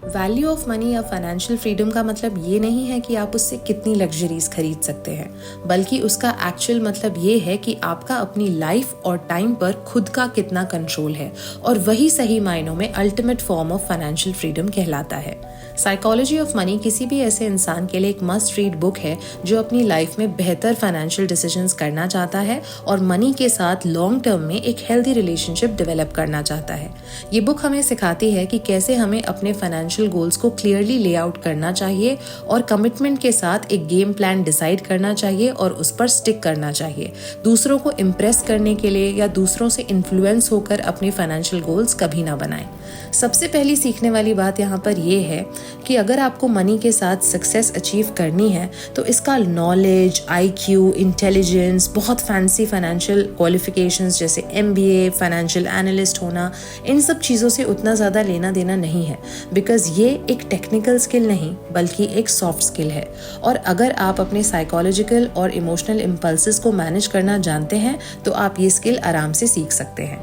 Value of money या financial freedom का मतलब ये नहीं है कि आप उससे कितनी लग्जरीज खरीद सकते हैं, बल्कि उसका एक्चुअल मतलब ये है कि आपका अपनी लाइफ और टाइम पर खुद का कितना कंट्रोल है, और वही सही मायनों में ultimate form of financial freedom कहलाता है। साइकोलॉजी ऑफ मनी किसी भी ऐसे इंसान के लिए एक मस्ट रीड बुक है जो अपनी लाइफ में बेहतर फाइनेंशियल डिसीजंस करना चाहता है और मनी के साथ लॉन्ग टर्म में एक हेल्दी रिलेशनशिप डेवलप करना चाहता है। ये बुक हमें सिखाती है कि कैसे हमें अपने फाइनेंशियल गोल्स को क्लियरली ले आउट करना चाहिए और कमिटमेंट के साथ एक गेम प्लान डिसाइड करना चाहिए और उस पर स्टिक करना चाहिए, दूसरों को इम्प्रेस करने के लिए या दूसरों से इन्फ्लुएंस होकर अपने फाइनेंशियल गोल्स कभी ना बनाएं। सबसे पहली सीखने वाली बात यहाँ पर यह है कि अगर आपको मनी के साथ सक्सेस अचीव करनी है तो इसका नॉलेज, IQ, इंटेलिजेंस, बहुत फैंसी फाइनेंशियल क्वालिफिकेशंस जैसे MBA, फाइनेंशियल एनालिस्ट होना, इन सब चीज़ों से उतना ज़्यादा लेना देना नहीं है, बिकॉज ये एक टेक्निकल स्किल नहीं बल्कि एक सॉफ्ट स्किल है। और अगर आप अपने साइकोलॉजिकल और इमोशनल इम्पल्सेस को मैनेज करना जानते हैं तो आप ये स्किल आराम से सीख सकते हैं।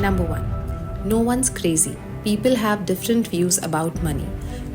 Number 1, No one's crazy. People have different views about money.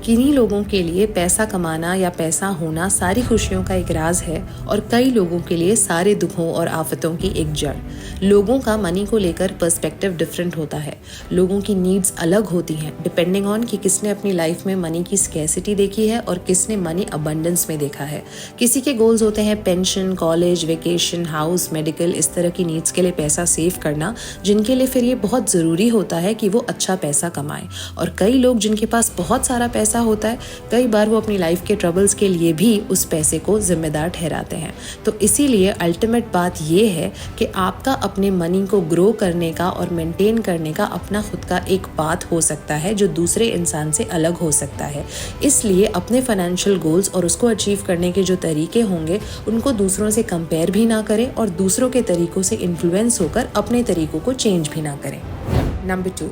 किन्हीं लोगों के लिए पैसा कमाना या पैसा होना सारी खुशियों का एक राज है और कई लोगों के लिए सारे दुखों और आफतों की एक जड़। लोगों का मनी को लेकर पर्सपेक्टिव डिफरेंट होता है। लोगों की नीड्स अलग होती हैं डिपेंडिंग ऑन कि किसने अपनी लाइफ में मनी की स्कैसिटी देखी है और किसने मनी अबंडेंस में देखा है। किसी के गोल्स होते हैं pension, college, vacation, house, medical, इस तरह की नीड्स के लिए पैसा सेव करना, जिनके लिए फिर ये बहुत ज़रूरी होता है कि वो अच्छा पैसा कमाएं। और कई लोग जिनके पास बहुत सारा पैसा होता है, कई बार वो अपनी लाइफ के ट्रबल्स के लिए भी उस पैसे को जिम्मेदार ठहराते हैं। तो इसीलिए अल्टीमेट बात ये है कि आपका अपने मनी को ग्रो करने का और मेंटेन करने का अपना खुद का एक पाथ हो सकता है जो दूसरे इंसान से अलग हो सकता है। इसलिए अपने फाइनेंशियल गोल्स और उसको अचीव करने के जो तरीके होंगे उनको दूसरों से कंपेयर भी ना करें और दूसरों के तरीकों से इन्फ्लुएंस होकर अपने तरीकों को चेंज भी ना करें। Number 2,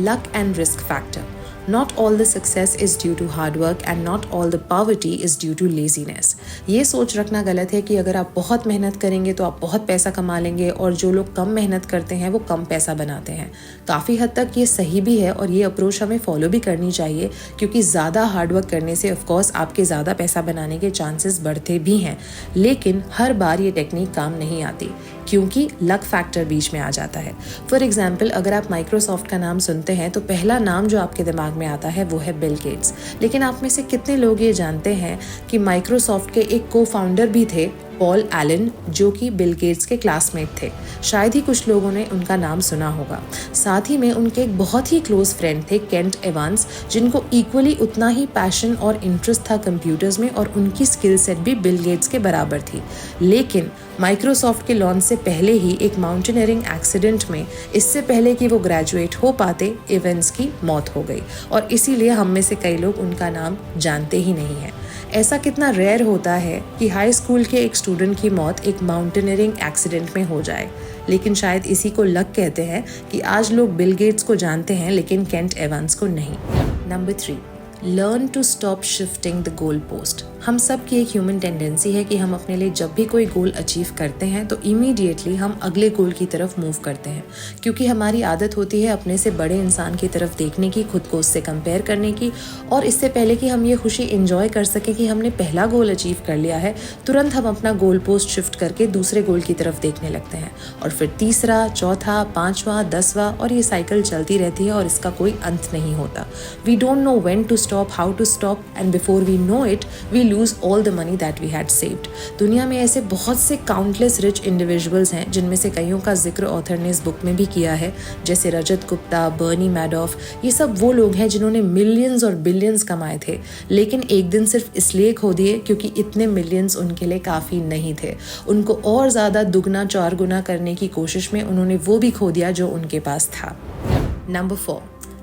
luck and risk factor. Not all the success is due to hard work and not all the poverty is due to laziness. ये सोच रखना गलत है कि अगर आप बहुत मेहनत करेंगे तो आप बहुत पैसा कमा लेंगे और जो लोग कम मेहनत करते हैं वो कम पैसा बनाते हैं। काफ़ी हद तक ये सही भी है और ये अप्रोच हमें फॉलो भी करनी चाहिए, क्योंकि ज़्यादा हार्डवर्क करने से ऑफकोर्स आपके ज़्यादा पैसा बनाने के चांसेस बढ़ते भी हैं। लेकिन हर बार ये टेक्निक काम नहीं आती क्योंकि लक फैक्टर बीच में आ जाता है। फॉर एग्जाम्पल, अगर आप माइक्रोसॉफ्ट का नाम सुनते हैं तो पहला नाम जो आपके दिमाग में आता है वो है बिल गेट्स। लेकिन आप में से कितने लोग ये जानते हैं कि माइक्रोसॉफ्ट के एक को-फाउंडर भी थे, पॉल एलन, जो कि बिल गेट्स के क्लासमेट थे। शायद ही कुछ लोगों ने उनका नाम सुना होगा। साथ ही में उनके एक बहुत ही क्लोज फ्रेंड थे, केंट एवांस, जिनको इक्वली उतना ही पैशन और इंटरेस्ट था कंप्यूटर्स में और उनकी स्किल सेट भी बिल गेट्स के बराबर थी। लेकिन माइक्रोसॉफ्ट के लॉन्च से पहले ही एक माउंटेनियरिंग एक्सीडेंट में, इससे पहले कि वो ग्रेजुएट हो पाते, एवंस की मौत हो गई और इसीलिए हम में से कई लोग उनका नाम जानते ही नहीं हैं। ऐसा कितना रेयर होता है कि हाई स्कूल के एक स्टूडेंट की मौत एक माउंटेनियरिंग एक्सीडेंट में हो जाए। लेकिन शायद इसी को लक कहते हैं कि आज लोग बिल गेट्स को जानते हैं लेकिन केंट एवांस को नहीं। Number 3, learn to stop shifting the goal post. हम सब की एक ह्यूमन टेंडेंसी है कि हम अपने लिए जब भी कोई गोल अचीव करते हैं तो इमीडिएटली हम अगले गोल की तरफ मूव करते हैं, क्योंकि हमारी आदत होती है अपने से बड़े इंसान की तरफ देखने की, खुद को उससे कंपेयर करने की, और इससे पहले कि हम ये खुशी एंजॉय कर सकें कि हमने पहला गोल अचीव कर लिया है, तुरंत हम अपना गोल पोस्ट शिफ्ट करके दूसरे गोल की तरफ देखने लगते हैं और फिर तीसरा, चौथा, 5वां, 10वां, और ये साइकिल चलती रहती है और इसका कोई अंत नहीं होता। We don't know when to stop, how to stop, and before we know it we lose all the money that we had saved. दुनिया में ऐसे बहुत से काउंटलेस रिच इंडिविजुअल्स हैं जिनमें से कईयों का जिक्र ऑथर ने इस बुक में भी किया है, जैसे रजत गुप्ता, बर्नी मैडॉफ। ये सब वो लोग हैं जिन्होंने मिलियंस और बिलियंस कमाए थे, लेकिन एक दिन सिर्फ इसलिए खो दिए क्योंकि इतने मिलियंस उनके लिए काफ़ी नहीं थे। उनको और ज़्यादा दुगना 4 गुना करने की कोशिश में उन्होंने वो भी खो दिया जो उनके पास था। Number 4,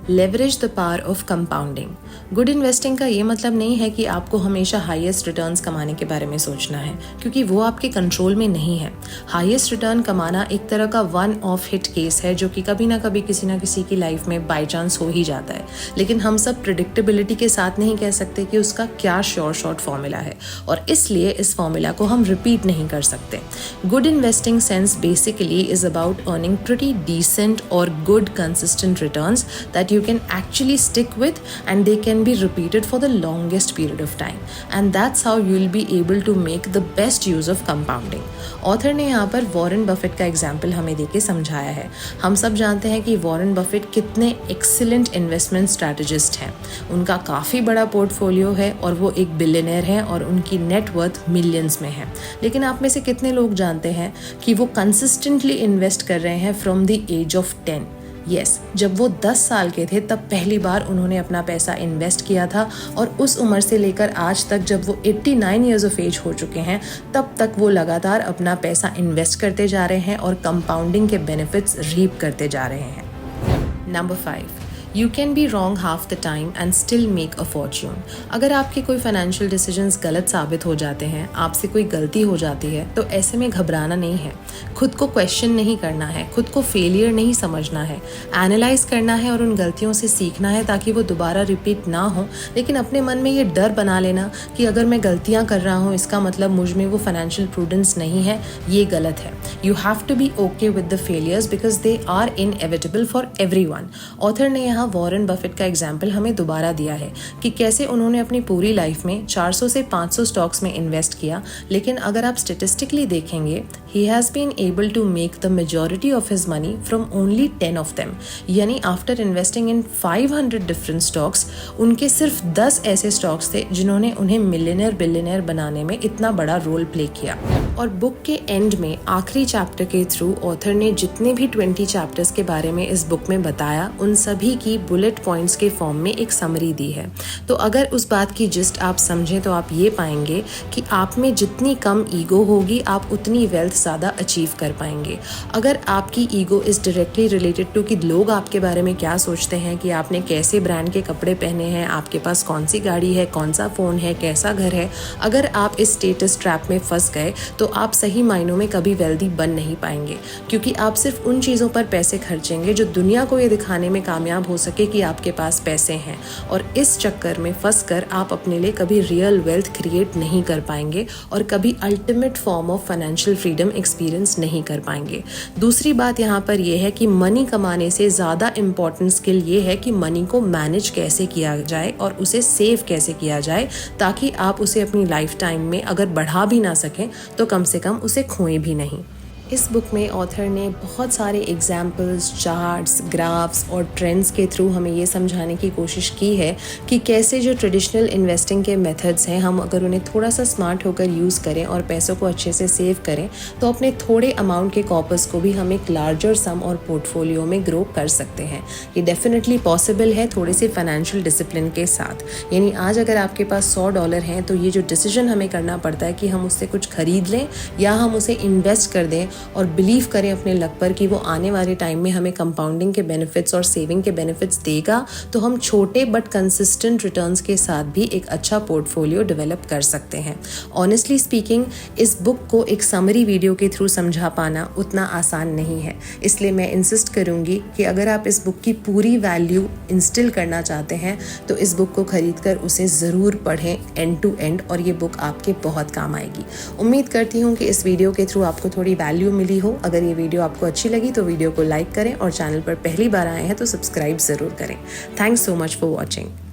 leverage the power of compounding. Good investing का ये मतलब नहीं है कि आपको हमेशा हाईएस्ट रिटर्न्स कमाने के बारे में सोचना है, क्योंकि वो आपके कंट्रोल में नहीं है। हाईएस्ट रिटर्न कमाना एक तरह का वन ऑफ हिट केस है जो कि कभी ना कभी किसी ना किसी की लाइफ में बाय चांस हो ही जाता है, लेकिन हम सब प्रिडिक्टेबिलिटी के साथ नहीं कह सकते कि उसका क्या श्योर शॉर्ट फॉर्मूला है, और इसलिए इस फॉर्मूला को हम रिपीट नहीं कर सकते। Good investing sense basically is about earning pretty decent और good consistent returns that you you can actually stick with, and they can be repeated for the longest period of time. And that's how you will be able to make the best use of compounding. Author ने यहाँ पर Warren Buffett का example हमें देके समझाया है। हम सब जानते हैं कि वॉरेन बफेट कितने एक्सीलेंट इन्वेस्टमेंट स्ट्रैटेजिस्ट हैं। उनका काफ़ी बड़ा पोर्टफोलियो है और वो एक बिलियनर हैं और उनकी नेटवर्थ मिलियंस में है। लेकिन आप में से कितने लोग जानते हैं कि वो कंसिस्टेंटली इन्वेस्ट कर रहे हैं from the age of 10। Yes, जब वो 10 साल के थे तब पहली बार उन्होंने अपना पैसा इन्वेस्ट किया था, और उस उम्र से लेकर आज तक जब वो 89 ईयर्स ऑफ एज हो चुके हैं तब तक वो लगातार अपना पैसा इन्वेस्ट करते जा रहे हैं और कंपाउंडिंग के बेनिफिट्स रीप करते जा रहे हैं। Number 5, You can be wrong half the time and still make a fortune. अगर आपके कोई फाइनेंशियल डिसीजंस गलत साबित हो जाते हैं, आपसे कोई गलती हो जाती है, तो ऐसे में घबराना नहीं है। खुद को क्वेश्चन नहीं करना है, खुद को फेलियर नहीं समझना है, एनालाइज करना है और उन गलतियों से सीखना है ताकि वो दोबारा रिपीट ना हो। लेकिन अपने मन में ये डर बना लेना कि अगर मैं गलतियाँ कर रहा हूँ इसका मतलब मुझ में वो फाइनेंशियल प्रूडेंस नहीं है, ये गलत है। You have to be okay with the failures because they are inevitable for everyone. Author ने यहाँ वॉरेन बफेट का एग्जाम्पल हमें दोबारा दिया है कि कैसे उन्होंने अपनी पूरी लाइफ में 400 से 500 स्टॉक्स में इन्वेस्ट किया, लेकिन अगर आप स्टेटिस्टिकली देखेंगे he has been able to make the majority of his money from only 10 of them। यानी after investing in 500 different stocks, उनके सिर्फ 10 ऐसे स्टॉक्स थे जिन्होंने उन्हें मिलियनर बिलियनर बनाने में इतना बड़ा रोल प्ले किया। और बुक के एंड में आखिरी चैप्टर के थ्रू ऑथर ने जितने भी 20 चैप्टर्स के बारे में इस बुक में बताया उन सभी की बुलेट पॉइंट्स के फॉर्म में एक समरी दी है। तो अगर उस बात की जिस्ट आप समझें तो आप ये पाएंगे कि आप में जितनी कम ईगो होगी आप उतनी वेल्थ ज़्यादा अचीव कर पाएंगे। अगर आपकी ego is directly related to कि लोग आपके बारे में क्या सोचते हैं, कि आपने कैसे ब्रांड के कपड़े पहने हैं, आपके पास कौन सी गाड़ी है, कौन सा फ़ोन है, कैसा घर है, अगर आप इस स्टेटस ट्रैप में फंस गए तो आप सही मायनों में कभी वेल्दी बन नहीं पाएंगे, क्योंकि आप सिर्फ उन चीज़ों पर पैसे खर्चेंगे जो दुनिया को ये दिखाने में कामयाब हो सके कि आपके पास पैसे हैं। और इस चक्कर में फंसकर आप अपने लिए कभी रियल वेल्थ क्रिएट नहीं कर पाएंगे और कभी ultimate form of financial freedom experience नहीं कर पाएंगे। दूसरी बात यहाँ पर यह है कि मनी कमाने से ज़्यादा इम्पॉर्टेंट स्किल ये है कि मनी को मैनेज कैसे किया जाए और उसे सेव कैसे किया जाए, ताकि आप उसे अपनी लाइफ टाइम में अगर बढ़ा भी ना सकें तो कम से कम उसे खोएं भी नहीं। इस बुक में ऑथर ने बहुत सारे एग्जाम्पल्स, चार्ट्स, ग्राफ्स और ट्रेंड्स के थ्रू हमें ये समझाने की कोशिश की है कि कैसे जो ट्रेडिशनल इन्वेस्टिंग के मेथड्स हैं हम अगर उन्हें थोड़ा सा स्मार्ट होकर यूज़ करें और पैसों को अच्छे से सेव करें तो अपने थोड़े अमाउंट के कॉर्पस को भी हम एक लार्जर सम और पोर्टफोलियो में ग्रो कर सकते हैं। ये डेफिनेटली पॉसिबल है थोड़े से फाइनेंशियल डिसिप्लिन के साथ। यानी आज अगर आपके पास $100 हैं तो ये जो डिसीजन हमें करना पड़ता है कि हम उससे कुछ खरीद लें या हम उसे इन्वेस्ट कर दें और बिलीव करें अपने लक पर कि वो आने वाले टाइम में हमें कंपाउंडिंग के बेनिफिट्स और सेविंग के बेनिफिट्स देगा, तो हम छोटे बट कंसिस्टेंट रिटर्न्स के साथ भी एक अच्छा पोर्टफोलियो डेवलप कर सकते हैं। ऑनेस्टली स्पीकिंग, इस बुक को एक समरी वीडियो के थ्रू समझा पाना उतना आसान नहीं है, इसलिए मैं इंसिस्ट करूंगी कि अगर आप इस बुक की पूरी वैल्यू इंस्टिल करना चाहते हैं तो इस बुक को खरीद कर उसे ज़रूर पढ़ें एंड टू एंड, और ये बुक आपके बहुत काम आएगी। उम्मीद करती हूँ कि इस वीडियो के थ्रू आपको थोड़ी वैल्यू मिली हो। अगर ये वीडियो आपको अच्छी लगी तो वीडियो को लाइक करें और चैनल पर पहली बार आए हैं तो सब्सक्राइब ज़रूर करें। Thanks so much for watching.